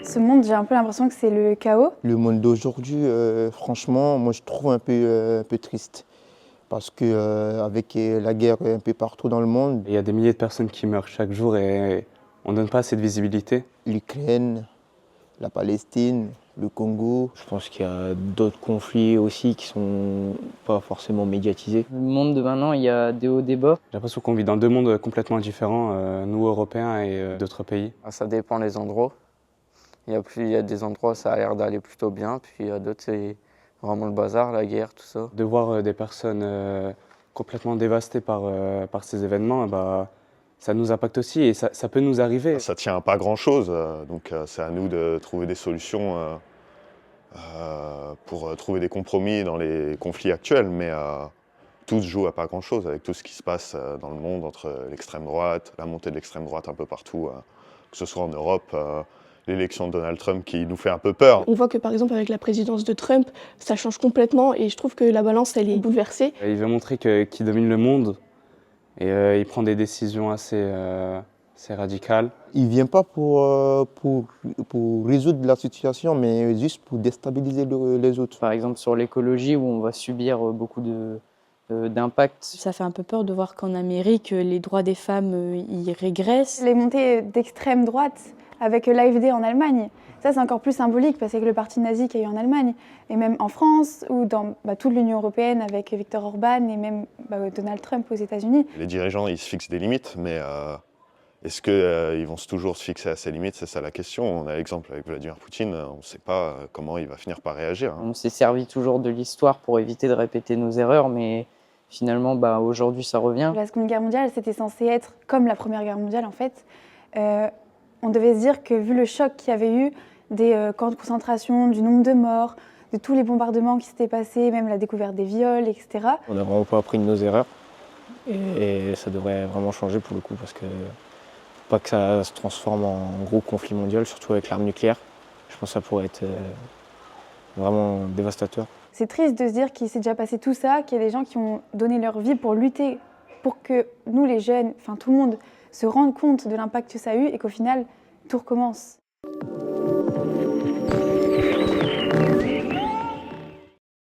Ce monde, j'ai un peu l'impression que c'est le chaos. Le monde d'aujourd'hui, franchement, moi je trouve un peu triste. Parce que avec la guerre un peu partout dans le monde, Il y a des milliers de personnes qui meurent chaque jour et on ne donne pas assez de visibilité. l'Ukraine, la Palestine, le Congo. Je pense qu'il y a d'autres conflits aussi qui sont pas forcément médiatisés. Le monde de maintenant, il y a des hauts, des bas. J'ai l'impression qu'on vit dans deux mondes complètement différents, nous Européens et d'autres pays. Ça dépend des endroits. Il y a des endroits où ça a l'air d'aller plutôt bien, puis il y a d'autres, c'est vraiment le bazar, la guerre, tout ça. De voir des personnes complètement dévastées par ces événements, ça nous impacte aussi et ça peut nous arriver. Ça ne tient à pas grand-chose, donc c'est à nous de trouver des solutions pour trouver des compromis dans les conflits actuels, mais tout se joue à pas grand-chose avec tout ce qui se passe dans le monde entre l'extrême droite, la montée de l'extrême droite un peu partout, que ce soit en Europe, l'élection de Donald Trump qui nous fait un peu peur. On voit que par exemple avec la présidence de Trump, ça change complètement et je trouve que la balance elle est bouleversée. Il veut montrer qu'il domine le monde et il prend des décisions assez radicales. Il ne vient pas pour résoudre la situation, mais juste pour déstabiliser les autres. Par exemple sur l'écologie où on va subir beaucoup d'impact. Ça fait un peu peur de voir qu'en Amérique, les droits des femmes y régressent. Les montées d'extrême droite avec l'AfD en Allemagne, ça c'est encore plus symbolique parce que c'est le parti nazi qu'il y a eu en Allemagne. Et même en France ou dans toute l'Union européenne avec Viktor Orban et même Donald Trump aux États-Unis. Les dirigeants, ils se fixent des limites, mais est-ce qu'ils vont toujours se fixer à ces limites? C'est ça la question. On a l'exemple avec Vladimir Poutine, on ne sait pas comment il va finir par réagir. On s'est servi toujours de l'histoire pour éviter de répéter nos erreurs, mais finalement aujourd'hui ça revient. La Seconde Guerre mondiale, c'était censé être comme la Première Guerre mondiale en fait. On devait se dire que vu le choc qu'il y avait eu, des camps de concentration, du nombre de morts, de tous les bombardements qui s'étaient passés, même la découverte des viols, etc. On n'a vraiment pas appris de nos erreurs et ça devrait vraiment changer pour le coup parce que faut pas que ça se transforme en gros conflit mondial, surtout avec l'arme nucléaire. Je pense que ça pourrait être vraiment dévastateur. C'est triste de se dire qu'il s'est déjà passé tout ça, qu'il y a des gens qui ont donné leur vie pour lutter, pour que nous les jeunes, enfin tout le monde, se rende compte de l'impact que ça a eu et qu'au final, tout recommence.